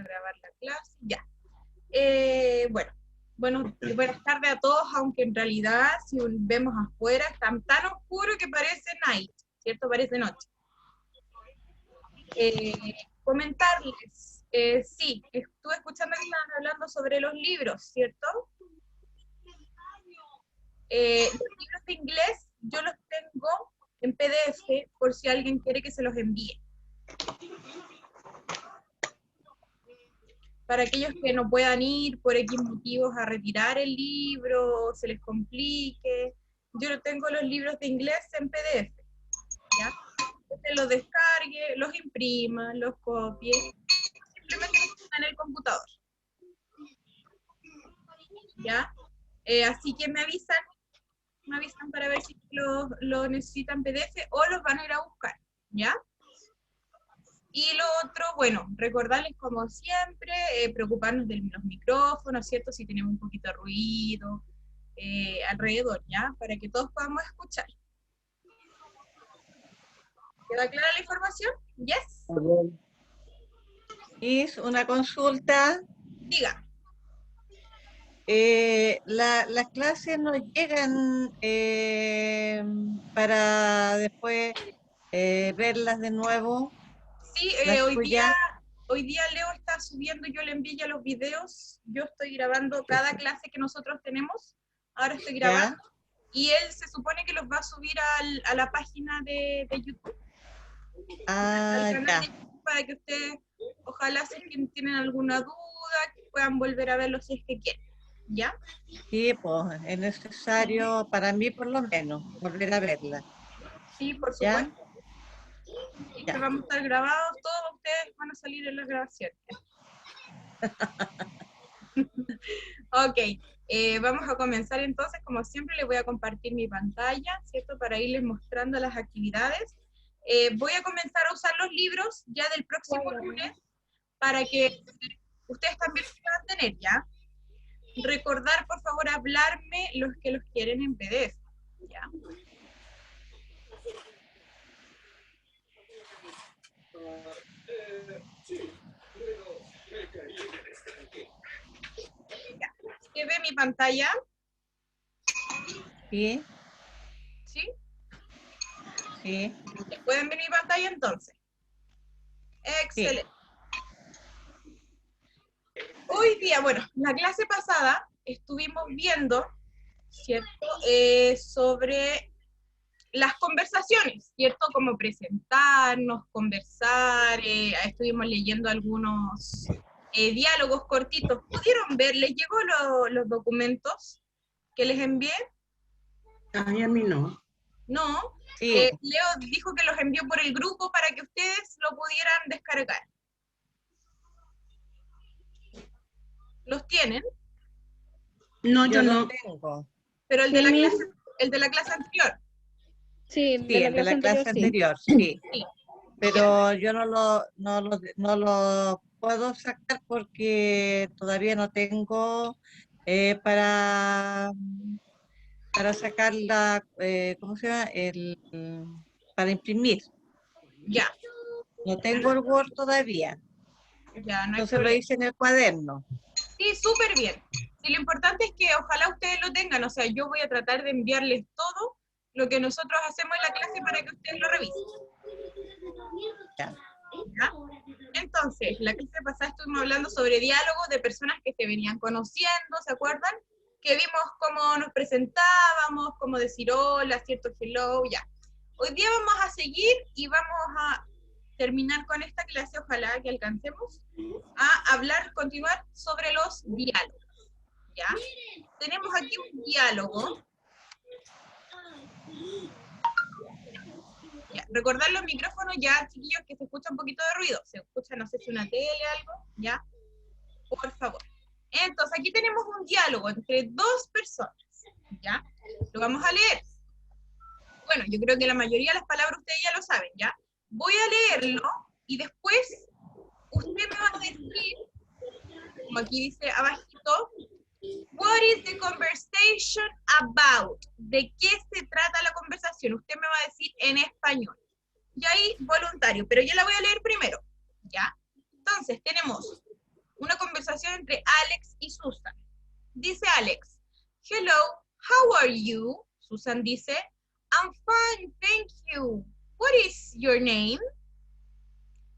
grabar la clase, ya. Bueno, buenas tardes a todos, aunque en realidad, si vemos afuera, está tan oscuro que parece night, ¿cierto? Parece noche. Comentarles, sí, estuve escuchando que estaban hablando sobre los libros, ¿cierto? Los libros de inglés yo los tengo en PDF por si alguien quiere que se los envíe. Para aquellos que no puedan ir por X motivos a retirar el libro, se les complique, yo tengo los libros de inglés en PDF, ¿ya? Usted los descargue, los imprima, los copie, simplemente los ponga en el computador, ¿ya? Así que me avisan para ver si lo necesitan PDF o los van a ir a buscar, ¿ya? Y lo otro, bueno, recordarles como siempre, preocuparnos de los micrófonos, ¿cierto? Si tenemos un poquito de ruido alrededor, ¿ya? Para que todos podamos escuchar. ¿Queda clara la información? ¿Yes? Es una consulta. Diga. Las clases nos llegan para después verlas de nuevo. Sí, hoy día Leo está subiendo, yo le envío ya los videos, yo estoy grabando cada clase que nosotros tenemos, ahora estoy grabando, y él se supone que los va a subir a la página de YouTube, al canal de YouTube, para que ustedes, ojalá si tienen alguna duda, puedan volver a verlo si es que quieren, ¿ya? Sí, pues es necesario, para mí por lo menos, volver a verla. Sí, por supuesto. Y que vamos a estar grabados, todos ustedes van a salir en las grabaciones. Ok, vamos a comenzar entonces, como siempre les voy a compartir mi pantalla, ¿cierto? Para irles mostrando las actividades. Voy a comenzar a usar los libros ya del próximo lunes, para que ustedes también los puedan tener, ¿ya? Recordar, por favor, hablarme los que los quieren en PDF, ¿ya? ¿Se ve mi pantalla? Sí. ¿Sí? Sí. ¿Pueden ver mi pantalla entonces? Excelente. Sí. Hoy día, bueno, la clase pasada estuvimos viendo, ¿cierto? Sobre las conversaciones, ¿cierto? Como presentarnos, conversar, estuvimos leyendo algunos diálogos cortitos. ¿Pudieron ver? ¿Les llegó los documentos que les envié? Ay, a mí no. No. Sí. Leo dijo que los envió por el grupo para que ustedes lo pudieran descargar. ¿Los tienen? No, yo no. Tengo. Pero el de la clase anterior. Sí, sí, el de la clase anterior, sí. Sí. Pero yo no lo puedo sacar porque todavía no tengo para sacar ¿cómo se llama? Para imprimir. Ya. No tengo el Word todavía. Ya, no hay Entonces problema. lo hice en el cuaderno. Sí, súper bien. Sí, lo importante es que ojalá ustedes lo tengan, o sea, yo voy a tratar de enviarles todo lo que nosotros hacemos en la clase para que ustedes lo revisen. Ya. ¿Ya? Entonces, la clase pasada estuvimos hablando sobre diálogos de personas que se venían conociendo, ¿se acuerdan? Que vimos cómo nos presentábamos, cómo decir hola, cierto, hello, ya. Hoy día vamos a seguir y vamos a terminar con esta clase, ojalá que alcancemos a continuar sobre los diálogos, ¿ya? Tenemos aquí un diálogo. Ya, recordar los micrófonos ya, chiquillos, que se escucha un poquito de ruido. Se escucha, no sé si una tele, algo, ¿ya? Por favor. Entonces, aquí tenemos un diálogo entre dos personas, ¿ya? Lo vamos a leer. Bueno, yo creo que la mayoría de las palabras ustedes ya lo saben, ¿ya? Voy a leerlo y después usted me va a decir, como aquí dice abajito, what is the conversation about? ¿De qué se trata la conversación? Usted me va a decir en español. Y ahí, voluntario, pero yo la voy a leer primero, ¿ya? Entonces, tenemos, conversación entre Alex y Susan. Dice Alex, hello, how are you? Susan dice, I'm fine, thank you. What is your name?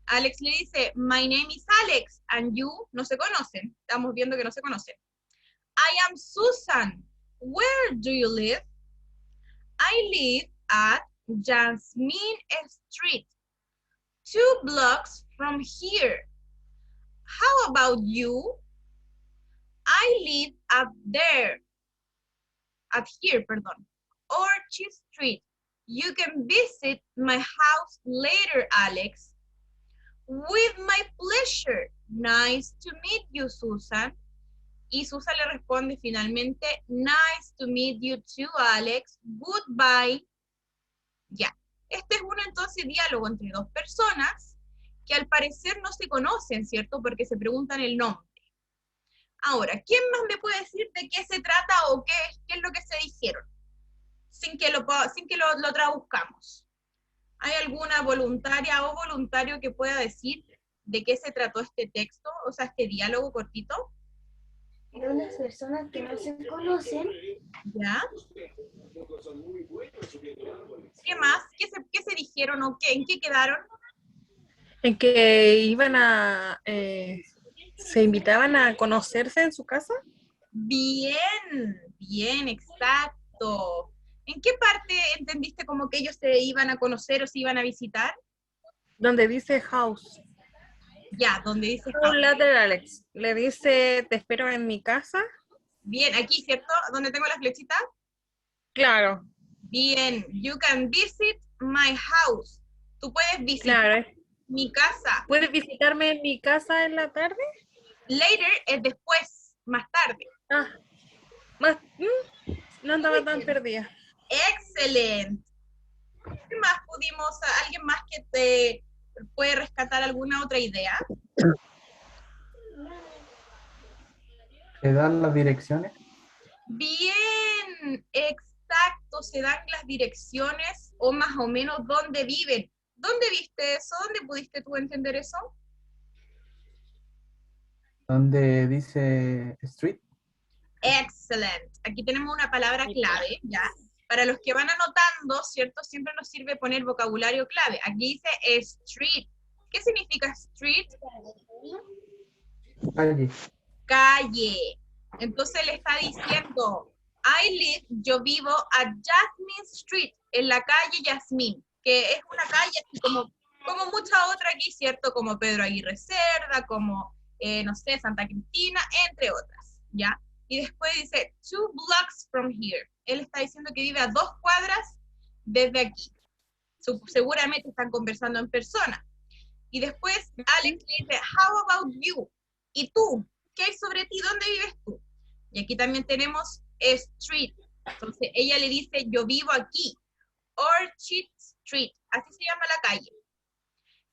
Alex le dice, my name is Alex, and you, no se conocen. Estamos viendo que no se conocen. I am Susan. Where do you live? I live at Jasmine Street, 2 blocks from here. How about you? I live here, Orchard Street. You can visit my house later, Alex. With my pleasure. Nice to meet you, Susan. Y Susan le responde finalmente, nice to meet you too, Alex. Goodbye. Ya. Este es un entonces diálogo entre dos personas que al parecer no se conocen, ¿cierto? Porque se preguntan el nombre. Ahora, ¿quién más me puede decir de qué se trata o qué es lo que se dijeron? Sin que lo traduzcamos. ¿Hay alguna voluntaria o voluntario que pueda decir de qué se trató este texto, o sea, este diálogo cortito? De unas personas que no se conocen. ¿Ya? ¿Qué más? ¿Qué se dijeron o qué? ¿En qué quedaron? En que iban a... se invitaban a conocerse en su casa. Bien, bien, exacto. ¿En qué parte entendiste como que ellos se iban a conocer o se iban a visitar? Donde dice house. Ya, donde dice Un house. letter Alex. Le dice, te espero en mi casa. Bien, aquí, ¿cierto? ¿Donde tengo la flechita? Claro. Bien, you can visit my house. Tú puedes visitar Claro. mi casa. ¿Puedes visitarme en mi casa en la tarde? Later es después, más tarde. Ah, más, no andaba tan perdida. Excelente. ¿Qué más pudimos, alguien más que te puede rescatar alguna otra idea? ¿Se dan las direcciones? Bien, exacto, se dan las direcciones o más o menos dónde viven. ¿Dónde viste eso? ¿Dónde pudiste tú entender eso? Donde dice street. Excellent. Aquí tenemos una palabra clave, ¿ya? Para los que van anotando, ¿cierto? Siempre nos sirve poner vocabulario clave. Aquí dice street. ¿Qué significa street? Calle. Calle. Entonces le está diciendo, I live, yo vivo a Jasmine Street, en la calle Jasmine, que es una calle así como mucha otra aquí, ¿cierto? Como Pedro Aguirre Cerda, como, no sé, Santa Cristina, entre otras, ¿ya? Y después dice, 2 blocks from here. Él está diciendo que vive a 2 cuadras desde aquí. Seguramente están conversando en persona. Y después Alex le dice, how about you? ¿Y tú? ¿Qué hay sobre ti? ¿Dónde vives tú? Y aquí también tenemos street. Entonces ella le dice, yo vivo aquí. Orchard Street. Así se llama la calle.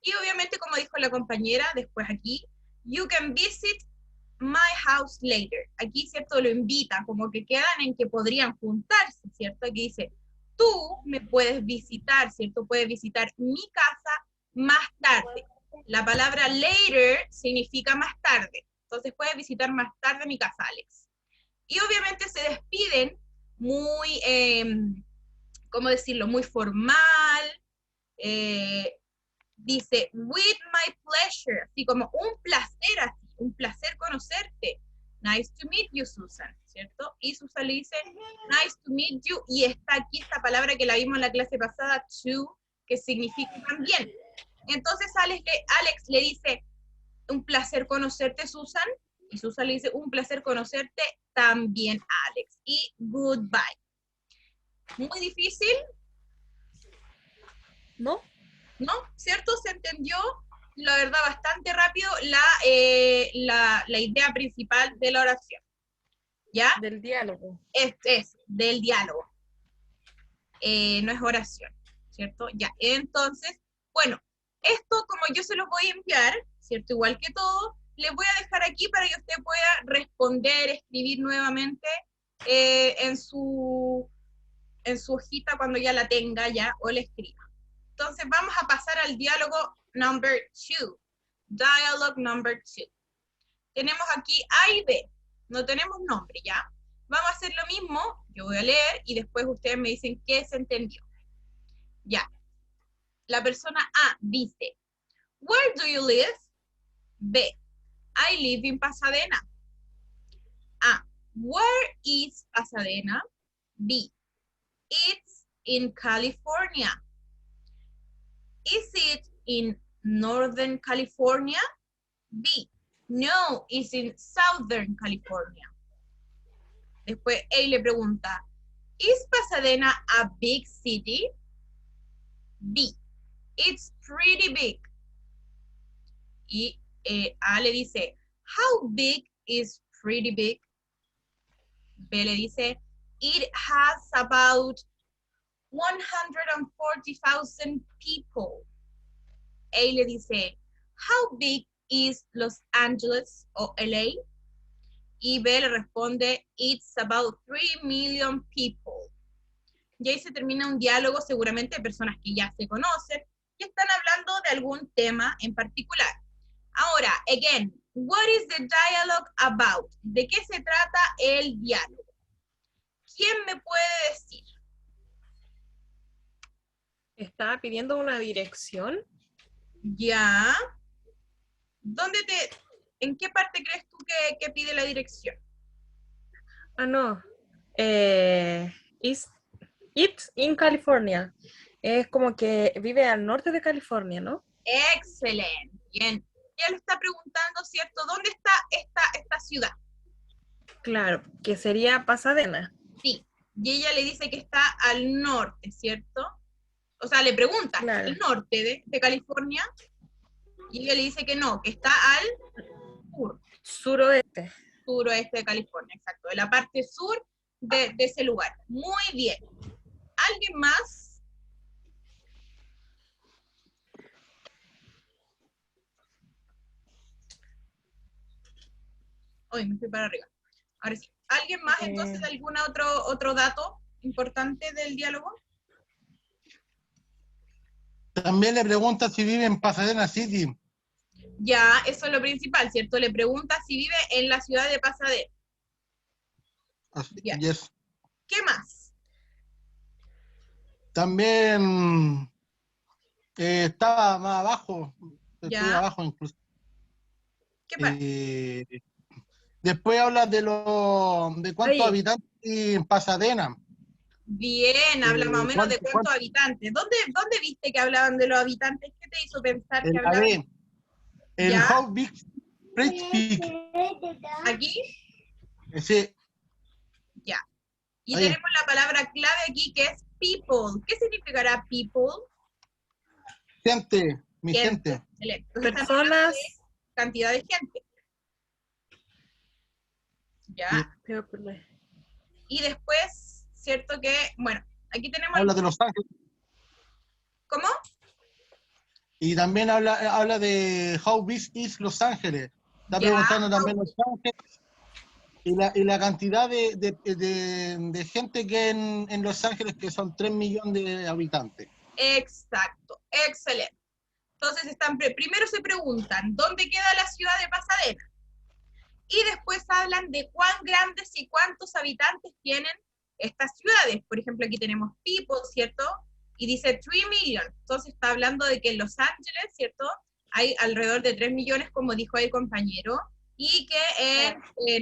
Y obviamente, como dijo la compañera, después aquí, you can visit my house later. Aquí, ¿cierto? Lo invita, como que quedan en que podrían juntarse, ¿cierto? Aquí dice, tú me puedes visitar, ¿cierto? Puedes visitar mi casa más tarde. La palabra later significa más tarde. Entonces puedes visitar más tarde mi casa, Alex. Y obviamente se despiden muy, ¿cómo decirlo? Muy formal. Dice, with my pleasure. Así como un placer, así. Un placer conocerte. Nice to meet you, Susan, ¿cierto? Y Susan le dice, nice to meet you, y está aquí esta palabra que la vimos en la clase pasada, to, que significa también. Entonces Alex le dice, un placer conocerte, Susan, y Susan le dice, un placer conocerte también, Alex, y goodbye. Muy difícil, ¿No? ¿no? ¿Cierto? ¿Se entendió? La verdad, bastante rápido la idea principal de la oración. ¿Ya? Del diálogo. Es del diálogo. No es oración, ¿cierto? Ya, entonces, bueno, esto como yo se lo voy a enviar, ¿cierto? Igual que todo, les voy a dejar aquí para que usted pueda responder, escribir nuevamente en su hojita cuando ya la tenga ya o la escriba. Entonces vamos a pasar al diálogo number 2. Dialogue number 2. tenemos aquí A y B. No tenemos nombre, ¿ya? Vamos a hacer lo mismo. Yo voy a leer y después ustedes me dicen qué se entendió. Ya. La persona A dice, where do you live? B, I live in Pasadena. A, where is Pasadena? B, it's in California. Is it in Northern California? B, no, it's in Southern California. Después A le pregunta, is Pasadena a big city? B, it's pretty big. Y A le dice, how big is pretty big? B le dice, it has about 140,000 people. A le dice, how big is Los Angeles o LA? Y B le responde, it's about 3 million people. Y ahí se termina un diálogo seguramente de personas que ya se conocen y están hablando de algún tema en particular. Ahora, again, what is the dialogue about? ¿De qué se trata el diálogo? ¿Quién me puede decir? Estaba pidiendo una dirección. Ya. ¿En qué parte crees tú que pide la dirección? Ah, no. It's in California. Es como que vive al norte de California, ¿no? Excelente. Bien. Ella le está preguntando, ¿cierto? ¿Dónde está esta ciudad? Claro, que sería Pasadena. Sí. Y ella le dice que está al norte, ¿cierto? O sea, le pregunta, Claro. ¿al norte de California? Y ella le dice que no, que está al sur, Suroeste. suroeste de California, exacto, de la parte sur de ese lugar. Muy bien. ¿Alguien más? Hoy me fui para arriba. Ahora sí. ¿Alguien más entonces algún otro dato importante del diálogo? También le pregunta si vive en Pasadena City. Ya, eso es lo principal, ¿cierto? Le pregunta si vive en la ciudad de Pasadena. Así, Ya. yes. ¿Qué más? También estaba más abajo. Ya. Estoy abajo incluso. ¿Qué pasa? Después habla de cuántos Ahí. habitantes hay en Pasadena. Bien, habla más o menos de ¿cuánto? cuántos habitantes. ¿Dónde viste que hablaban de los habitantes? ¿Qué te hizo pensar que En la hablaban? B. El ¿Ya? How Big Pretty Big. ¿Aquí? Sí. Ya. Y Ahí. tenemos la palabra clave aquí que es people. ¿Qué significará people? Gente, mi gente. Excelente. Entonces, estamos hablando Personas. de cantidad de gente. Ya. Y después, cierto que, bueno, aquí tenemos... Habla de Los Ángeles. ¿Cómo? Y también habla de How Big is Los Ángeles. Está Ya. preguntando también Los Ángeles. Y la cantidad de gente que en Los Ángeles, que son 3 millones de habitantes. Exacto, excelente. Entonces, primero se preguntan, ¿dónde queda la ciudad de Pasadena? Y después hablan de cuán grandes y cuántos habitantes tienen estas ciudades. Por ejemplo, aquí tenemos people, ¿cierto? Y dice 3 million. Entonces está hablando de que en Los Ángeles, ¿cierto? Hay alrededor de 3 millones, como dijo el compañero, y que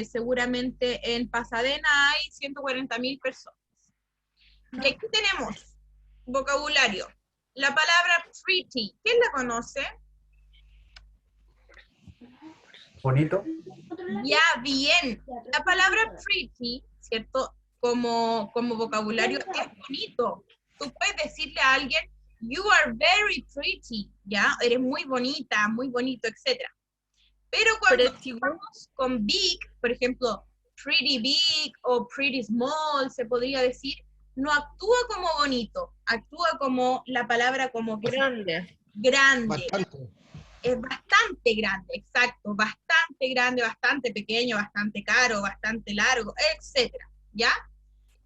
seguramente en Pasadena hay 140.000 personas. Y aquí tenemos vocabulario. La palabra pretty, ¿quién la conoce? Bonito. Ya, bien. La palabra pretty, ¿cierto? Como vocabulario es bonito. Tú puedes decirle a alguien, you are very pretty, ¿ya? Eres muy bonita, muy bonito, etc. Pero cuando estamos con big, por ejemplo, pretty big o pretty small, se podría decir, no actúa como bonito, actúa como la palabra como que Grande. grande. Bastante. Es bastante grande, exacto, bastante grande, bastante pequeño, bastante caro, bastante largo, etcétera, ¿ya?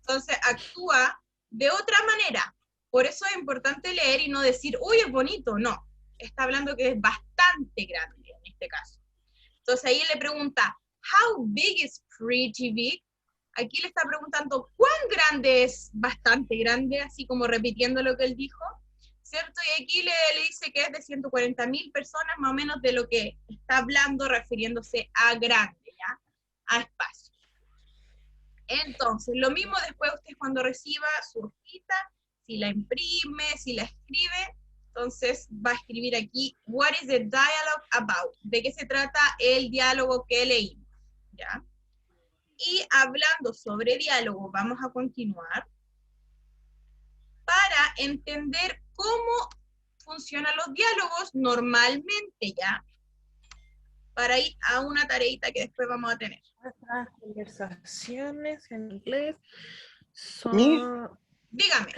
Entonces actúa de otra manera. Por eso es importante leer y no decir, uy, es bonito, no. Está hablando que es bastante grande en este caso. Entonces ahí le pregunta, how big is pretty big? Aquí le está preguntando, ¿cuán grande es? Bastante grande, así como repitiendo lo que él dijo, ¿cierto? Y aquí le dice que es de 140.000 personas, más o menos de lo que está hablando, refiriéndose a grande, ¿ya? A espacio. Entonces, lo mismo después usted cuando reciba su hojita, si la imprime, si la escribe, entonces va a escribir aquí, what is the dialogue about? ¿De qué se trata el diálogo que leímos? ¿Ya? Y hablando sobre diálogo, vamos a continuar para entender cómo funcionan los diálogos normalmente, ¿ya? Para ir a una tareita que después vamos a tener. Nuestras conversaciones en inglés Mi- son... Dígame.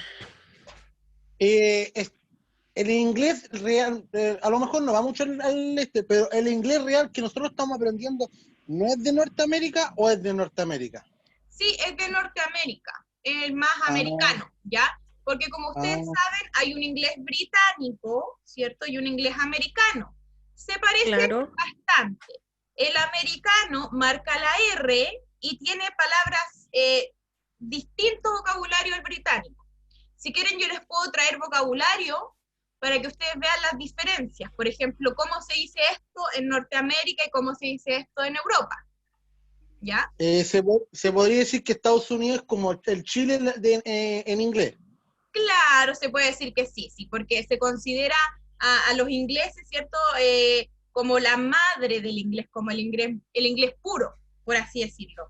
El inglés real, a lo mejor no va mucho al este, pero el inglés real que nosotros estamos aprendiendo, ¿no es de Norteamérica o es de Norteamérica? Sí, es de Norteamérica, el más Ah. americano, ¿ya? Porque como ustedes saben, hay un inglés británico, ¿cierto? Y un inglés americano. Se parecen Claro. bastante. El americano marca la R y tiene palabras, distinto vocabulario al británico. Si quieren yo les puedo traer vocabulario para que ustedes vean las diferencias. Por ejemplo, cómo se dice esto en Norteamérica y cómo se dice esto en Europa. ¿Ya? Se podría decir que Estados Unidos es como el Chile en inglés. Claro, se puede decir que sí, sí, porque se considera a los ingleses, ¿cierto? Como la madre del inglés, como el inglés puro, por así decirlo.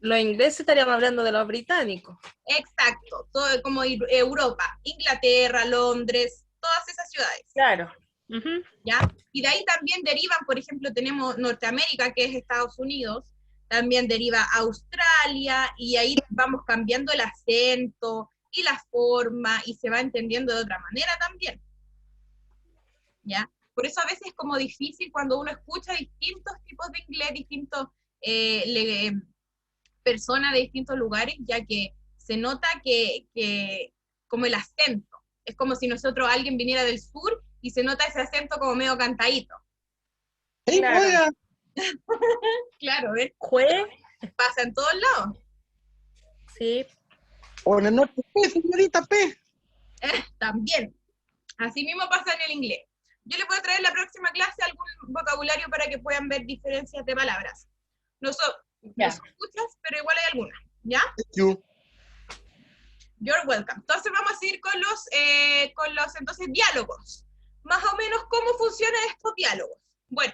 Los ingleses estaríamos hablando de los británicos. Exacto, todo como Europa, Inglaterra, Londres, todas esas ciudades. Claro. Ujú. ¿Ya? Y de ahí también derivan, por ejemplo, tenemos Norteamérica, que es Estados Unidos, también deriva Australia, y ahí vamos cambiando el acento y la forma, y se va entendiendo de otra manera también. ¿Ya? Por eso a veces es como difícil cuando uno escucha distintos tipos de inglés, distintos personas de distintos lugares, ya que se nota que como el acento, es como si alguien viniera del sur, y se nota ese acento como medio cantadito. ¡Ey, Claro. juega! Claro, ¿ves? Jue, Pasa en todos lados. sí. O en el norte, P, señorita P. También. Así mismo pasa en el inglés. Yo les voy a traer en la próxima clase algún vocabulario para que puedan ver diferencias de palabras. No son muchas, pero igual hay algunas. ¿Ya? Thank you. You're welcome. Entonces vamos a seguir con los entonces diálogos. Más o menos, ¿cómo funcionan estos diálogos? Bueno,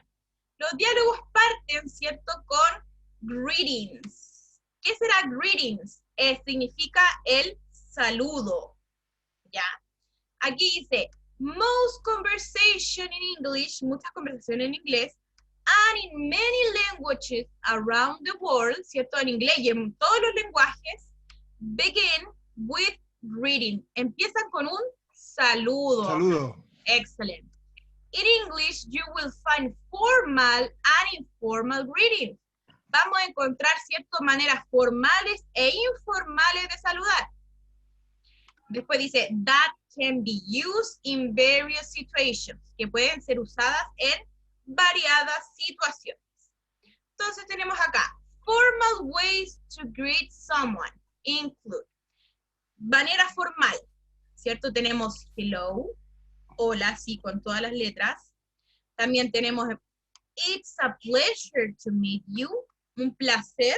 los diálogos parten, ¿cierto?, con greetings. ¿Qué será greetings? Significa el saludo, ¿ya? Aquí dice, most conversation in English, muchas conversaciones en inglés, and in many languages around the world, ¿cierto?, en inglés y en todos los lenguajes, begin with greeting. Empiezan con un saludo. Saludo. Excellent. In English, you will find formal and informal greetings. Vamos a encontrar ciertas maneras formales e informales de saludar. Después dice, that can be used in various situations, que pueden ser usadas en variadas situaciones. Entonces tenemos acá, formal ways to greet someone include, manera formal, ¿cierto? Tenemos hello, hola, sí, con todas las letras. También tenemos it's a pleasure to meet you, un placer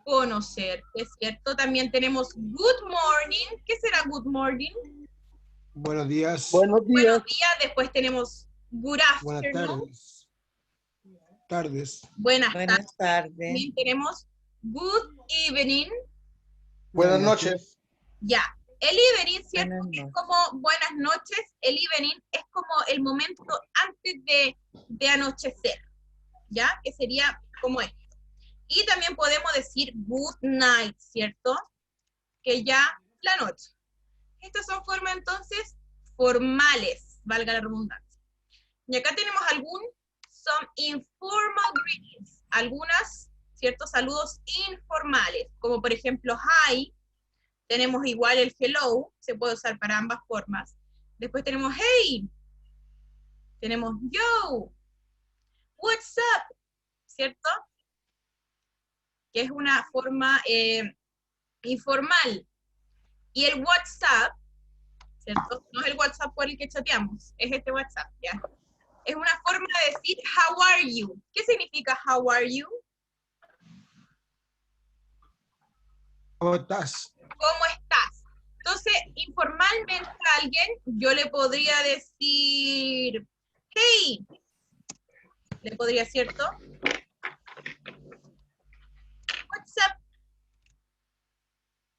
conocerte, ¿cierto? También tenemos good morning. ¿Qué será good morning? Buenos días. Buenos días. Buenos días. Después tenemos good Buenas afternoon. tardes. Tardes. Buenas tardes. Buenas tardes. También tenemos good evening. Buenas noches. Ya. El evening, ¿cierto? Buenas Que es noches. como buenas noches. El evening es como el momento antes de anochecer, ¿ya? Que sería como esto. Y también podemos decir good night, ¿cierto? Que ya la noche. Estas son formas entonces formales, valga la redundancia. Y acá tenemos some informal greetings, algunas, ciertos saludos informales, como por ejemplo hi, tenemos igual el hello, se puede usar para ambas formas. Después tenemos hey, tenemos yo, what's up, ¿cierto? Que es una forma informal. Y el WhatsApp, ¿cierto? No es el WhatsApp por el que chateamos, es este WhatsApp, ¿ya? Es una forma de decir, how are you? ¿Qué significa how are you? ¿Cómo estás? ¿Cómo estás? Entonces, informalmente a alguien, yo le podría decir, hey, le podría, ¿cierto? What's up?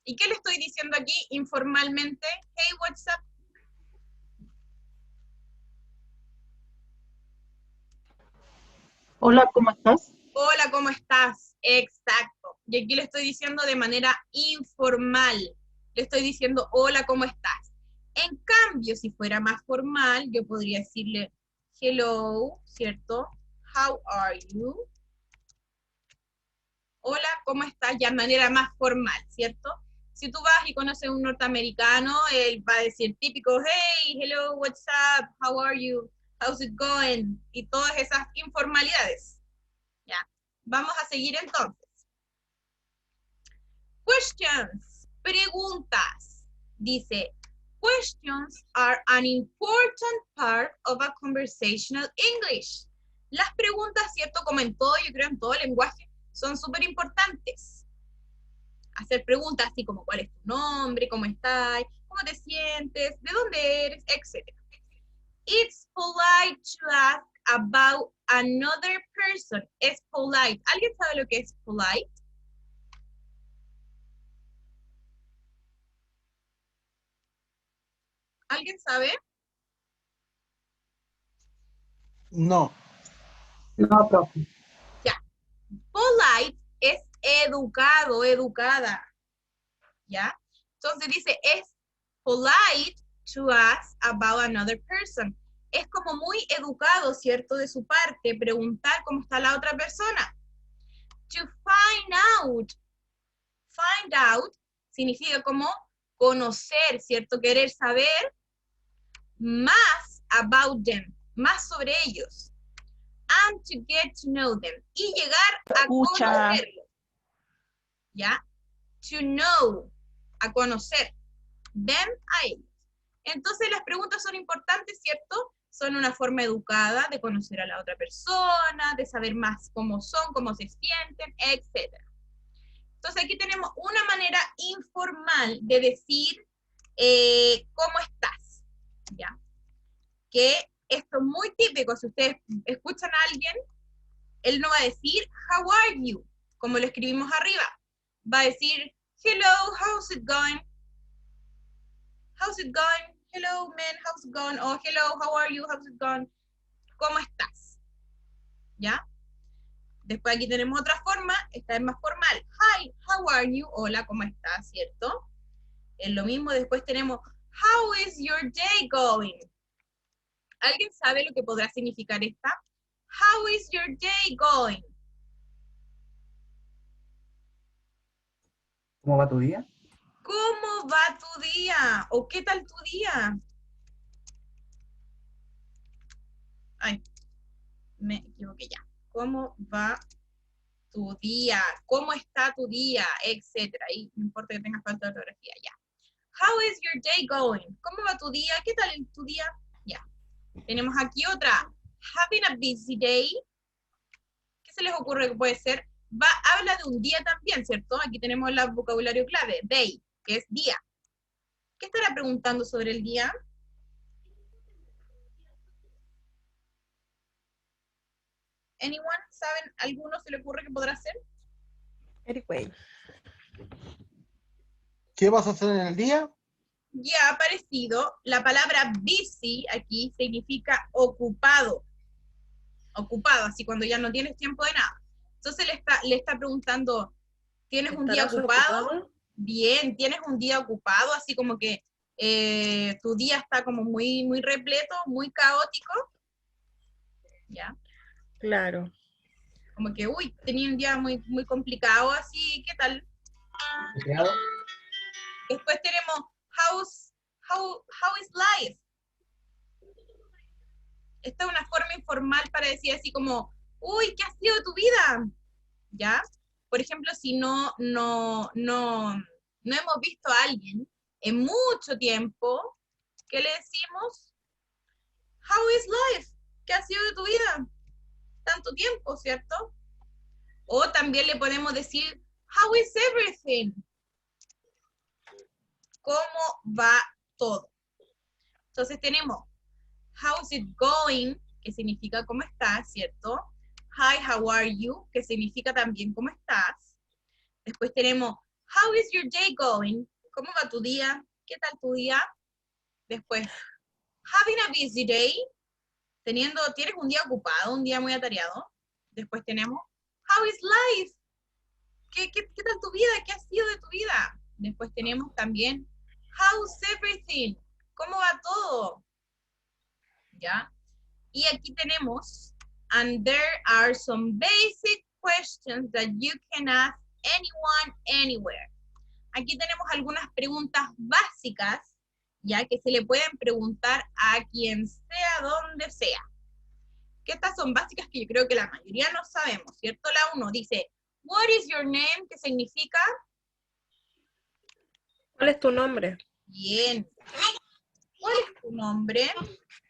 ¿Y qué le estoy diciendo aquí informalmente? Hey, what's up? Hola, ¿cómo estás? Hola, ¿cómo estás? Exacto. Y aquí le estoy diciendo de manera informal. Le estoy diciendo, hola, ¿cómo estás? En cambio, si fuera más formal, yo podría decirle, hello, ¿cierto? How are you? Hola, ¿cómo estás? Ya de manera más formal, ¿cierto? Si tú vas y conoces a un norteamericano, él va a decir típico, hey, hello, what's up? How are you? How's it going? Y todas esas informalidades. ¿Ya? Vamos a seguir entonces. Questions, preguntas. Dice, questions are an important part of a conversational English. Las preguntas, ¿cierto? Como en todo, yo creo en todo lenguaje, son súper importantes. Hacer preguntas así como, ¿cuál es tu nombre? ¿Cómo estás? ¿Cómo te sientes? ¿De dónde eres? Etcétera. It's polite to ask about another person. Es polite. ¿Alguien sabe lo que es polite? ¿Alguien sabe? No. No, profe. Ya. Polite es educado, educada. ¿Ya? Entonces dice, es polite to ask about another person. Es como muy educado, ¿cierto? De su parte, preguntar cómo está la otra persona. To find out. Find out significa como conocer, ¿cierto? Querer saber más about them, más sobre ellos. And to get to know them. Y llegar a conocerlos. ¿Ya? To know, a conocer. Them a ellos. Entonces las preguntas son importantes, ¿cierto? Son una forma educada de conocer a la otra persona, de saber más cómo son, cómo se sienten, etc. Entonces aquí tenemos una manera informal de decir cómo estás, ¿ya? Que esto es muy típico, si ustedes escuchan a alguien, él no va a decir, how are you? Como lo escribimos arriba. Va a decir, hello, how's it going? How's it going? Hello, man, how's it going? O hello, how are you? How's it going? ¿Cómo estás? ¿Ya? Después aquí tenemos otra forma, esta es más formal. Hi, how are you? Hola, ¿cómo estás? ¿Cierto? Es lo mismo, después tenemos, how is your day going? ¿Alguien sabe lo que podrá significar esta? How is your day going? ¿Cómo va tu día? ¿Cómo va tu día? ¿O qué tal tu día? Ay, me equivoqué ya. ¿Cómo va tu día? ¿Cómo está tu día? Etcétera. Y no importa que tengas falta de ortografía, ya. How is your day going? ¿Cómo va tu día? ¿Qué tal tu día? Ya. Tenemos aquí otra. Having a busy day. ¿Qué se les ocurre que puede ser? Habla de un día también, ¿cierto? Aquí tenemos el vocabulario clave, day, que es día. ¿Qué estará preguntando sobre el día? ¿Anyone? ¿Saben? ¿Alguno se le ocurre que podrá ser? Eric Way. ¿Qué vas a hacer en el día? Ya ha aparecido, la palabra busy aquí significa ocupado. Ocupado, así cuando ya no tienes tiempo de nada. Entonces le está preguntando, ¿tienes un día ocupado? Bien, ¿tienes un día ocupado? Así como que tu día está como muy, muy repleto, muy caótico. ¿Ya? Claro. Como que, uy, tenía un día muy, muy complicado, así, ¿qué tal? ¿Creado? Después tenemos, how is life? Esta es una forma informal para decir así como, Uy, ¿qué ha sido de tu vida? ¿Ya? Por ejemplo, si no hemos visto a alguien en mucho tiempo, ¿qué le decimos? How is life? ¿Qué ha sido de tu vida? Tanto tiempo, ¿cierto? O también le podemos decir, how is everything? ¿Cómo va todo? Entonces tenemos, how is it going? Que significa cómo estás, ¿cierto? Hi, how are you? Que significa también cómo estás. Después tenemos, how is your day going? ¿Cómo va tu día? ¿Qué tal tu día? Después, having a busy day. ¿Tienes un día ocupado, un día muy atareado? Después tenemos, how is life? ¿Qué tal tu vida? ¿Qué ha sido de tu vida? Después tenemos también, how's everything? ¿Cómo va todo? ¿Ya? Y aquí tenemos, and there are some basic questions that you can ask anyone, anywhere. Aquí tenemos algunas preguntas básicas, ya que se le pueden preguntar a quien sea, donde sea. Que estas son básicas que yo creo que la mayoría no sabemos, ¿cierto? La 1 dice, what is your name? ¿Qué significa? ¿Cuál es tu nombre? Bien. ¿Cuál es tu nombre?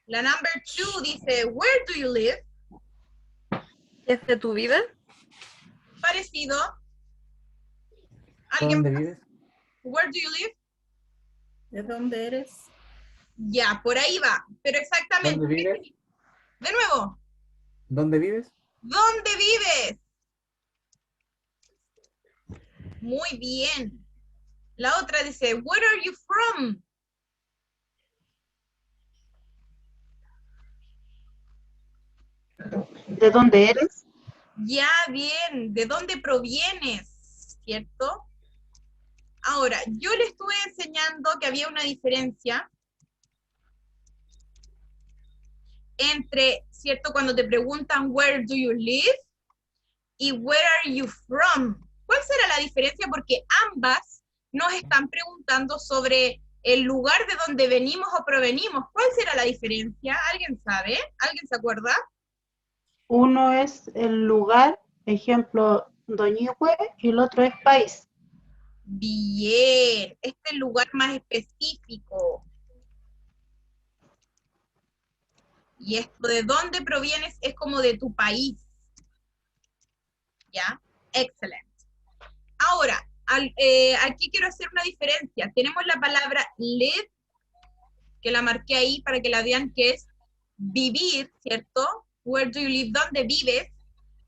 La number 2 dice, where do you live? ¿Qué es de tu vida? Parecido. ¿Alguien ¿Dónde más? vives? Where do you live? ¿De dónde eres? Ya, por ahí va. Pero exactamente. ¿Dónde vives? De nuevo. ¿Dónde vives? ¿Dónde vives? Muy bien. La otra dice, where are you from? ¿De dónde eres? Ya, bien. ¿De dónde provienes? ¿Cierto? Ahora, yo le estuve enseñando que había una diferencia entre, ¿cierto? Cuando te preguntan, where do you live? Y where are you from? ¿Cuál será la diferencia? Porque ambas nos están preguntando sobre el lugar de donde venimos o provenimos. ¿Cuál será la diferencia? ¿Alguien sabe? ¿Alguien se acuerda? Uno es el lugar, ejemplo, Doñihue, y el otro es país. Bien, este es el lugar más específico. Y esto de dónde provienes es como de tu país. ¿Ya? Excelente. Ahora, aquí quiero hacer una diferencia. Tenemos la palabra live, que la marqué ahí para que la vean, que es vivir, ¿cierto? Where do you live? ¿Dónde vives?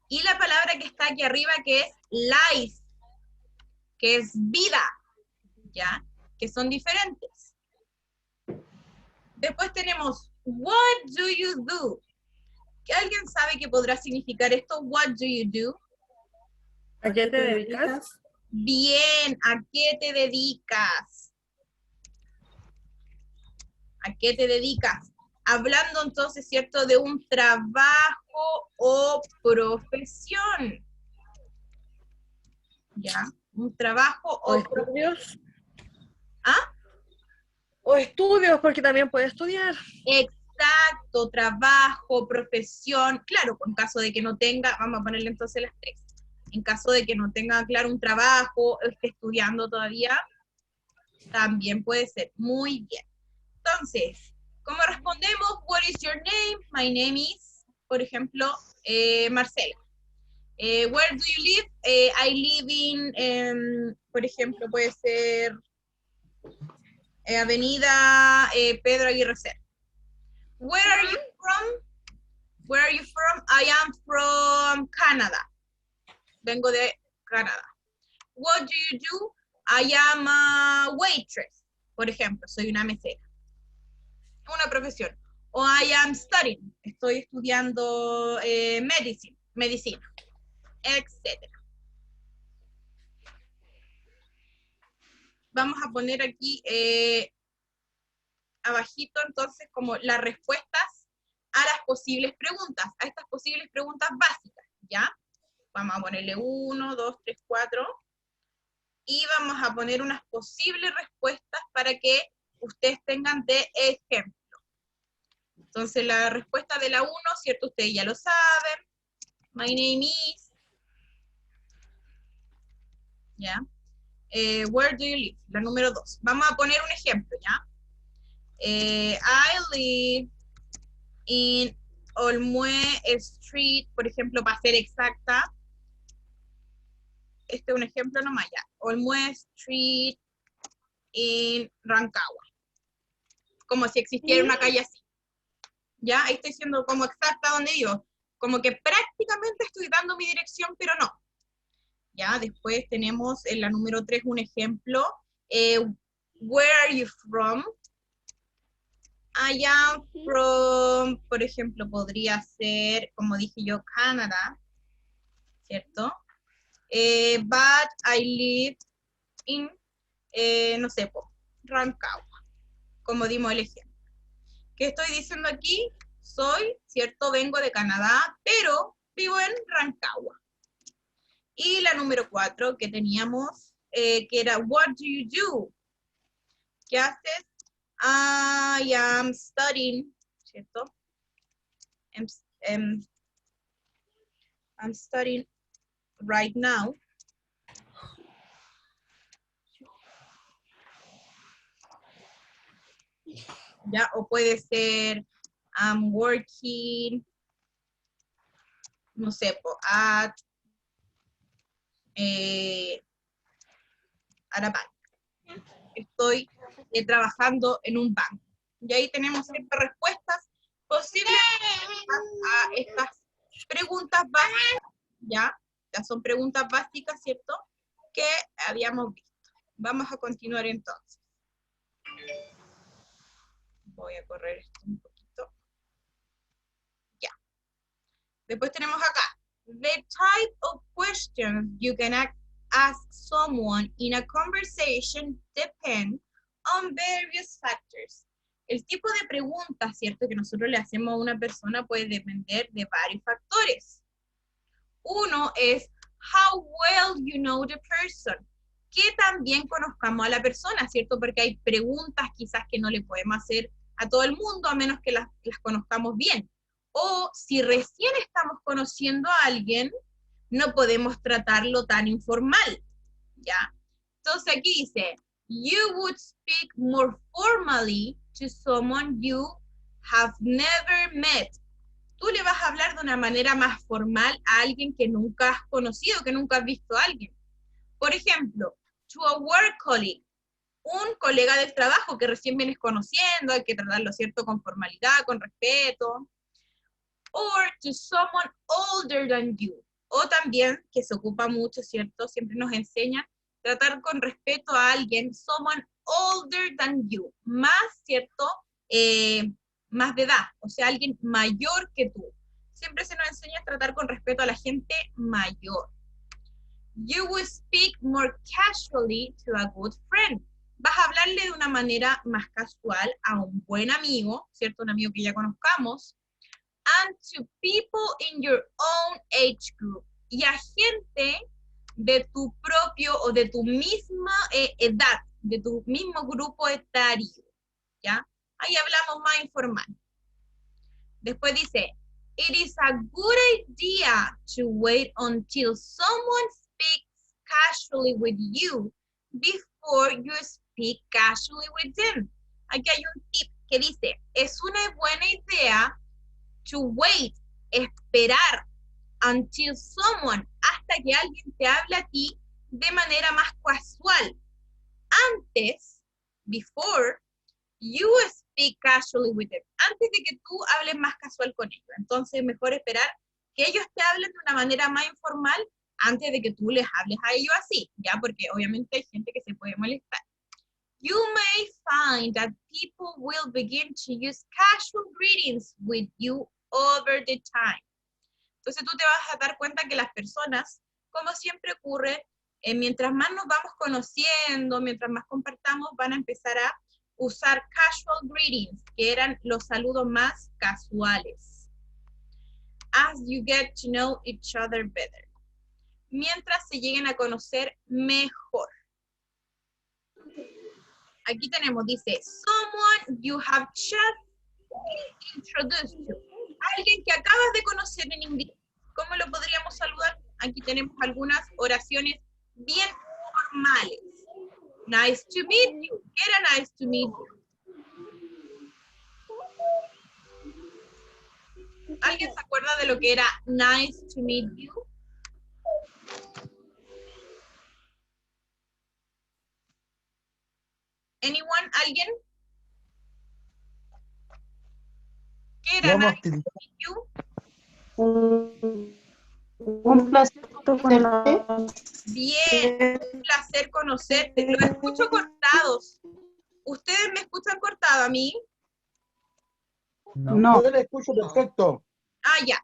Y la palabra que está aquí arriba, que es life, que es vida, ¿ya? Que son diferentes. Después tenemos, what do you do? ¿Que alguien sabe qué podrá significar esto? What do you do? ¿A qué te dedicas? Bien, ¿a qué te dedicas? ¿A qué te dedicas? Hablando entonces, ¿cierto?, de un trabajo o profesión. ¿Ya? Un trabajo ¿O o estudios? ¿Ah? O estudios, porque también puede estudiar. Exacto, trabajo, profesión. Claro, en caso de que no tenga, vamos a ponerle entonces las 3. En caso de que no tenga, claro, un trabajo, esté estudiando todavía, también puede ser. Muy bien. Entonces, ¿cómo respondemos? What is your name? My name is, por ejemplo, Marcela. Where do you live? I live in, por ejemplo, puede ser Avenida Pedro Aguirre Cerda. Where are you from? Where are you from? I am from Canada. Vengo de Canadá. What do you do? I am a waitress. Por ejemplo, soy una mesera. Una profesión. O I am studying. Estoy estudiando medicina, etc. Vamos a poner aquí abajito entonces como las respuestas a las posibles preguntas, a estas posibles preguntas básicas, ¿ya? Vamos a ponerle 1, 2, 3, 4, y vamos a poner unas posibles respuestas para que ustedes tengan de ejemplo. Entonces la respuesta de la 1, ¿cierto? Ustedes ya lo saben. My name is. ¿Ya? Where do you live? La número 2. Vamos a poner un ejemplo, ¿ya? I live in Olmue Street, por ejemplo, para ser exacta. Este es un ejemplo nomás, ya. Olmue Street in Rancagua. Como si existiera una calle así. ¿Ya? Ahí estoy siendo como exacta donde vivo. Como que prácticamente estoy dando mi dirección, pero no. ¿Ya? Después tenemos en la número 3 un ejemplo. Where are you from? I am from, por ejemplo, podría ser, como dije yo, Canadá, ¿cierto? But I live in, no sé, Rancagua, como dimos el ejemplo. ¿Qué estoy diciendo aquí? Soy, ¿cierto? Vengo de Canadá, pero vivo en Rancagua. Y la número 4 que teníamos, que era, what do you do? ¿Qué haces? I am studying, ¿cierto? I'm studying right now. ¿Ya? O puede ser, I'm working, no sé, at a bank. Estoy trabajando en un banco. Y ahí tenemos ciertas respuestas posibles a estas preguntas básicas, ¿ya? Ya son preguntas básicas, ¿cierto? Que habíamos visto. Vamos a continuar entonces. Voy a correr esto un poquito. Ya. Después tenemos acá. The type of questions you can ask someone in a conversation depend on various factors. El tipo de preguntas, ¿cierto?, que nosotros le hacemos a una persona puede depender de varios factores. Uno es how well you know the person. Que también conozcamos a la persona, ¿cierto? Porque hay preguntas quizás que no le podemos hacer a todo el mundo a menos que las conozcamos bien. O si recién estamos conociendo a alguien, no podemos tratarlo tan informal, ¿ya? Entonces aquí dice, you would speak more formally to someone you have never met. Tú le vas a hablar de una manera más formal a alguien que nunca has conocido, que nunca has visto a alguien. Por ejemplo, to a work colleague, un colega del trabajo que recién vienes conociendo, hay que tratarlo, ¿cierto?, con formalidad, con respeto. Or to someone older than you. O también, que se ocupa mucho, ¿cierto? Siempre nos enseña tratar con respeto a alguien, someone older than you. Más, ¿cierto? Más de edad, o sea, alguien mayor que tú. Siempre se nos enseña a tratar con respeto a la gente mayor. You will speak more casually to a good friend. Vas a hablarle de una manera más casual a un buen amigo, ¿cierto? Un amigo que ya conozcamos. And to people in your own age group. Y a gente de tu propio o de tu misma edad, de tu mismo grupo etario, ¿ya? Ahí hablamos más informal. Después dice, it is a good idea to wait until someone speaks casually with you before you speak casually with them. Aquí hay un tip que dice, es una buena idea to wait, esperar, until someone, hasta que alguien te hable a ti de manera más casual. Antes, before, you speak casually with them. Antes de que tú hables más casual con ellos. Entonces, mejor esperar que ellos te hablen de una manera más informal antes de que tú les hables a ellos así, ¿ya? Porque obviamente hay gente que se puede molestar. You may find that people will begin to use casual greetings with you over the time. Entonces tú te vas a dar cuenta que las personas, como siempre ocurre, mientras más nos vamos conociendo, mientras más compartamos, van a empezar a usar casual greetings, que eran los saludos más casuales. As you get to know each other better. Mientras se lleguen a conocer mejor. Aquí tenemos, dice, someone you have just introduced to. Alguien que acabas de conocer en inglés. ¿Cómo lo podría aquí tenemos algunas oraciones bien formales. Nice to meet you. ¿Qué era nice to meet you? ¿Alguien se acuerda de lo que era nice to meet you? Anyone? ¿Alguien? ¿Qué era Vamos, nice to meet you? Un placer conocerte. Bien, un placer conocerte. Los escucho cortados. ¿Ustedes me escuchan cortado a mí? No. Yo le escucho perfecto. Ah, ya.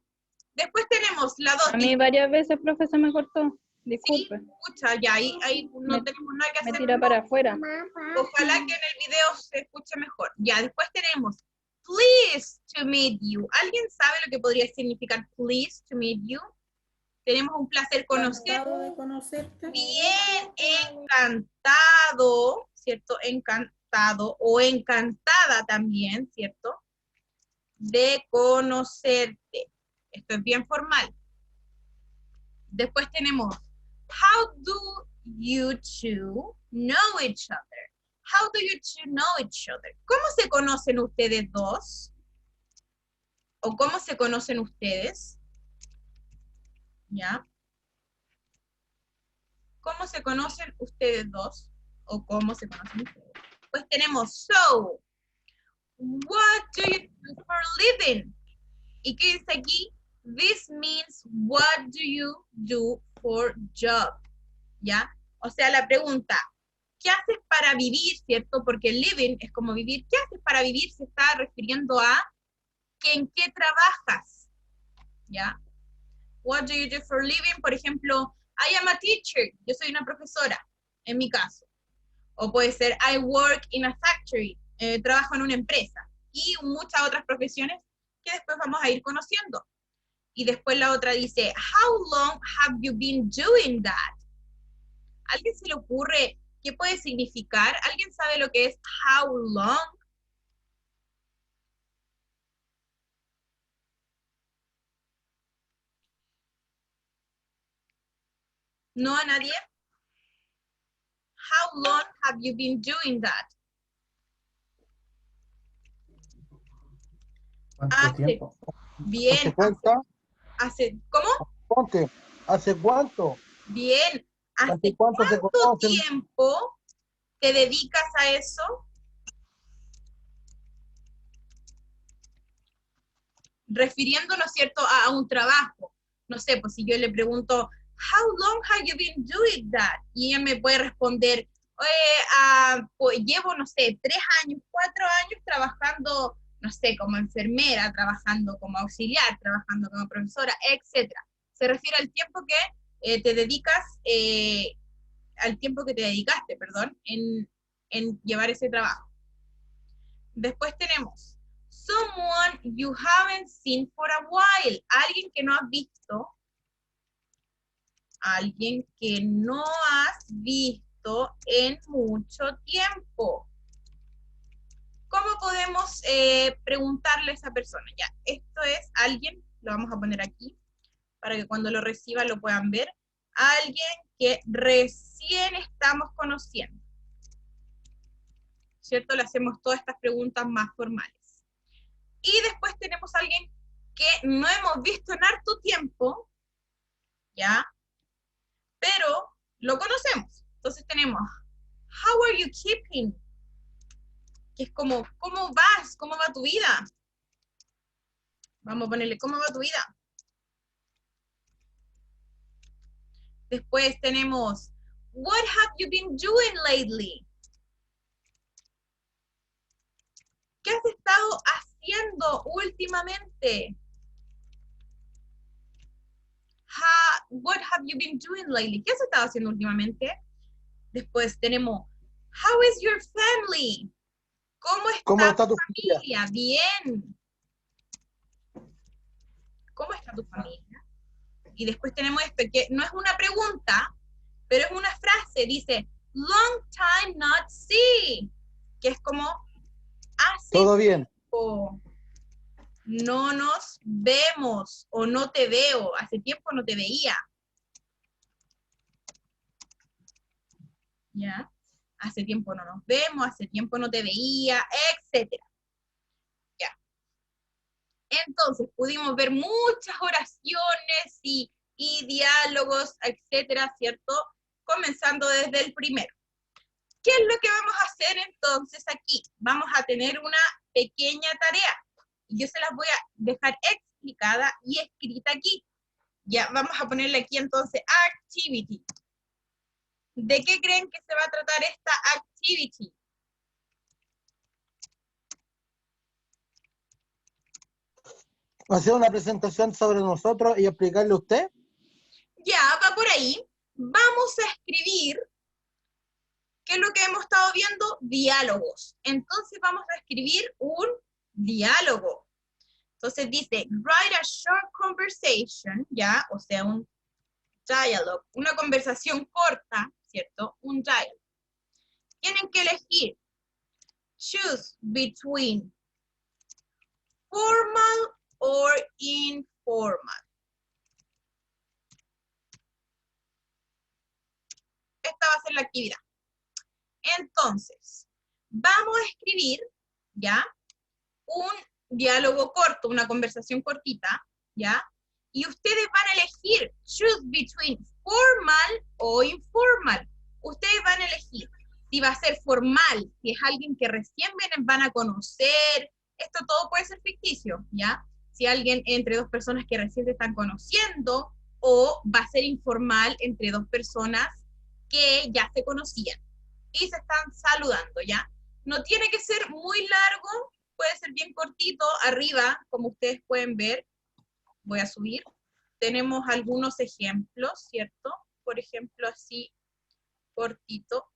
Después tenemos la 2. A mí varias veces, profe, se me cortó. Disculpe. Escucha, ya, ahí no Me- tenemos nada que Me hacer. tira para afuera. Ojalá que en el video se escuche mejor. Ya, después tenemos pleased to meet you. ¿Alguien sabe lo que podría significar pleased to meet you? Tenemos un placer conocerte. Encantado de conocerte. Bien, encantado, ¿cierto? Encantado o encantada también, ¿cierto? De conocerte. Esto es bien formal. Después tenemos, how do you two know each other? How do you two know each other? ¿Cómo se conocen ustedes dos? ¿O cómo se conocen ustedes? ¿Ya? ¿Cómo se conocen ustedes dos? ¿O cómo se conocen ustedes? Pues tenemos, so, what do you do for a living? ¿Y qué dice aquí? This means, what do you do for job? ¿Ya? O sea, la pregunta, ¿qué haces para vivir, cierto? Porque living es como vivir. ¿Qué haces para vivir? Se está refiriendo a que en qué trabajas. ¿Ya? What do you do for a living? Por ejemplo, I am a teacher. Yo soy una profesora, en mi caso. O puede ser, I work in a factory. Trabajo en una empresa. Y muchas otras profesiones que después vamos a ir conociendo. Y después la otra dice, how long have you been doing that? ¿A alguien se le ocurre qué puede significar? ¿Alguien sabe lo que es how long? ¿No a nadie? How long have you been doing that? ¿Cuánto tiempo? Bien. ¿Hace cuánto? ¿Cómo? Ponte, ¿hace cuánto? Bien. ¿Hace ¿Hace cuánto se cuánto conocen? tiempo te dedicas a eso? Refiriéndonos, ¿cierto?, a un trabajo. No sé, pues si yo le pregunto, how long have you been doing that? Y ella me puede responder, pues llevo, no sé, 3 años, 4 años trabajando, no sé, como enfermera, trabajando como auxiliar, trabajando como profesora, etc. Se refiere al tiempo que te dedicas, al tiempo que te dedicaste, perdón, en llevar ese trabajo. Después tenemos, someone you haven't seen for a while. Alguien que no has visto. Alguien que no has visto en mucho tiempo. ¿Cómo podemos preguntarle a esa persona? Ya, esto es alguien, lo vamos a poner aquí, para que cuando lo reciban lo puedan ver. Alguien que recién estamos conociendo. ¿Cierto? Le hacemos todas estas preguntas más formales. Y después tenemos a alguien que no hemos visto en harto tiempo, ¿ya? Pero lo conocemos. Entonces tenemos, how are you keeping? Que es como, ¿cómo vas? ¿Cómo va tu vida? Vamos a ponerle, ¿cómo va tu vida? Después tenemos, what have you been doing lately? ¿Qué has estado haciendo últimamente? What have you been doing lately? ¿Qué has estado haciendo últimamente? Después tenemos, how is your family? ¿Cómo está tu familia? Bien. ¿Cómo está tu familia? Y después tenemos esto, que no es una pregunta, pero es una frase, dice, long time not see, que es como, hace Todo bien. tiempo no nos vemos, o no te veo, hace tiempo no te veía. ¿ya? Hace tiempo no nos vemos, hace tiempo no te veía, etcétera. ¿Ya? Entonces pudimos ver muchas oraciones y diálogos, etcétera, ¿cierto? Comenzando desde el primero. ¿Qué es lo que vamos a hacer entonces aquí? Vamos a tener una pequeña tarea. Y yo se las voy a dejar explicada y escrita aquí. Ya, vamos a ponerle aquí entonces activity. ¿De qué creen que se va a tratar esta activity? Hacer una presentación sobre nosotros y explicarle a usted. Ya, va por ahí. Vamos a escribir, ¿qué es lo que hemos estado viendo? Diálogos. Entonces vamos a escribir un diálogo. Entonces dice, write a short conversation, ya, o sea, un dialogue, una conversación corta, ¿cierto? Un dialogue. Tienen que elegir, choose between formal or informal. Esta va a ser la actividad. Entonces, vamos a escribir, ¿ya? Un diálogo corto, una conversación cortita, ¿ya? Y ustedes van a elegir, choose between formal o informal. Ustedes van a elegir si va a ser formal, si es alguien que recién van a conocer, esto todo puede ser ficticio, ¿ya? Si alguien entre dos personas que recién se están conociendo, o va a ser informal entre dos personas que ya se conocían y se están saludando, ¿ya? No tiene que ser muy largo, puede ser bien cortito. Arriba, como ustedes pueden ver, voy a subir, tenemos algunos ejemplos, ¿cierto? Por ejemplo, así, cortito,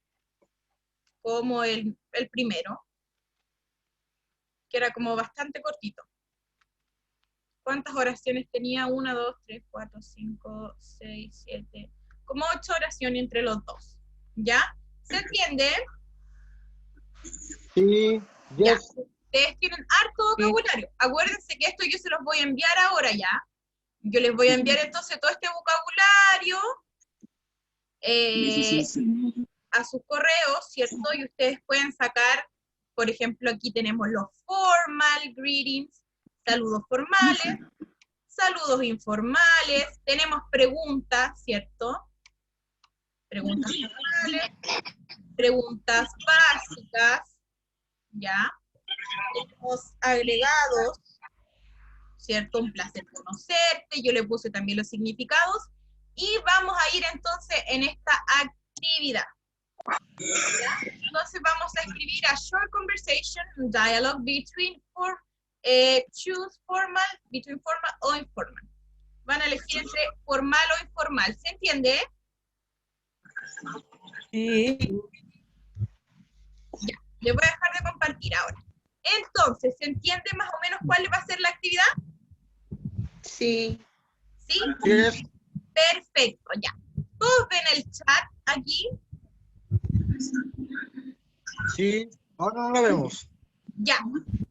como el primero, que era como bastante cortito. ¿Cuántas oraciones tenía? 1, 2, 3, 4, 5, 6, 7, como 8 oraciones entre los dos, ¿ya? ¿Se entiende? Sí, Ya. yes. Ustedes tienen harto vocabulario. Acuérdense que esto yo se los voy a enviar ahora ya. Yo les voy a enviar entonces todo este vocabulario a sus correos, ¿cierto? Y ustedes pueden sacar, por ejemplo, aquí tenemos los formal greetings, saludos formales, saludos informales, tenemos preguntas, ¿cierto? Preguntas formales, preguntas básicas, ¿ya? Tenemos agregados, ¿cierto? Un placer conocerte, yo le puse también los significados, y vamos a ir entonces en esta actividad. ¿Ya? Entonces vamos a escribir a short conversation, dialogue between choose formal, between formal o informal. Van a elegir entre formal o informal, ¿se entiende? Sí. Ya, les voy a dejar de compartir ahora. Entonces, ¿se entiende más o menos cuál va a ser la actividad? Sí. ¿Sí? Yes. Perfecto, ya. ¿Todos ven el chat aquí? Sí, ahora no la vemos. Ya,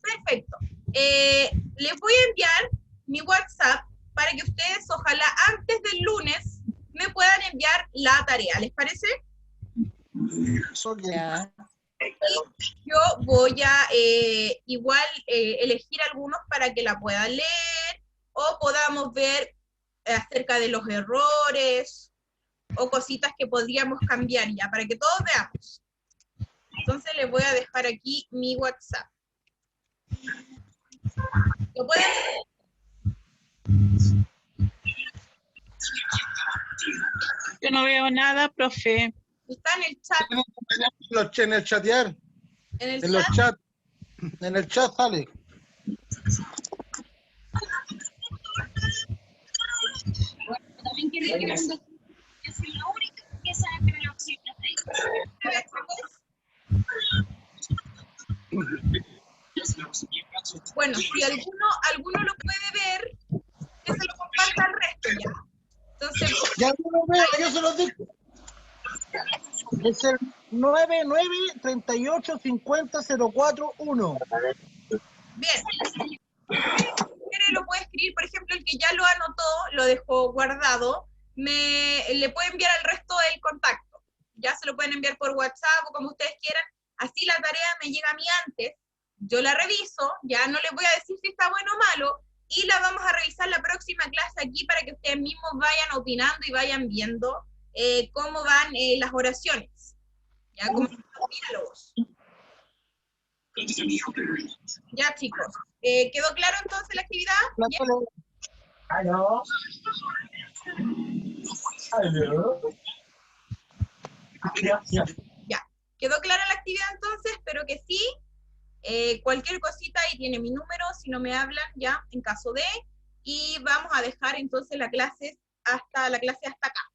perfecto. Les voy a enviar mi WhatsApp para que ustedes, ojalá antes del lunes, me puedan enviar la tarea. ¿Les parece? Ya. Yo voy a igual elegir algunos para que la puedan leer o podamos ver acerca de los errores o cositas que podríamos cambiar ya, para que todos veamos. Entonces les voy a dejar aquí mi WhatsApp. ¿Lo pueden ver? Yo no veo nada, profe. Está en el chat. En el chatear, En el en los chat. chats, en el chat sale. También quiere que es la única que sabe que me lo siempre. Bueno, si alguno lo puede ver, que se lo comparta al resto ya. Entonces, Ya no lo veo, yo se los digo. Es el 9938500441. bien. Si quiere lo puede escribir, por ejemplo, el que ya lo anotó, lo dejó guardado, le puede enviar al resto el contacto, ya se lo pueden enviar por WhatsApp o como ustedes quieran, así la tarea me llega a mí antes, yo la reviso, ya no les voy a decir si está bueno o malo, y la vamos a revisar la próxima clase aquí para que ustedes mismos vayan opinando y vayan viendo cómo van las oraciones, ya, cómo van los diálogos. Ya, chicos, ¿quedó claro entonces la actividad? ¿Ya? Aló. Aló. Gracias. Ya, ¿quedó clara la actividad entonces? Espero que sí. Cualquier cosita ahí tiene mi número, si no me hablan ya, en caso de, y vamos a dejar entonces la clase hasta acá.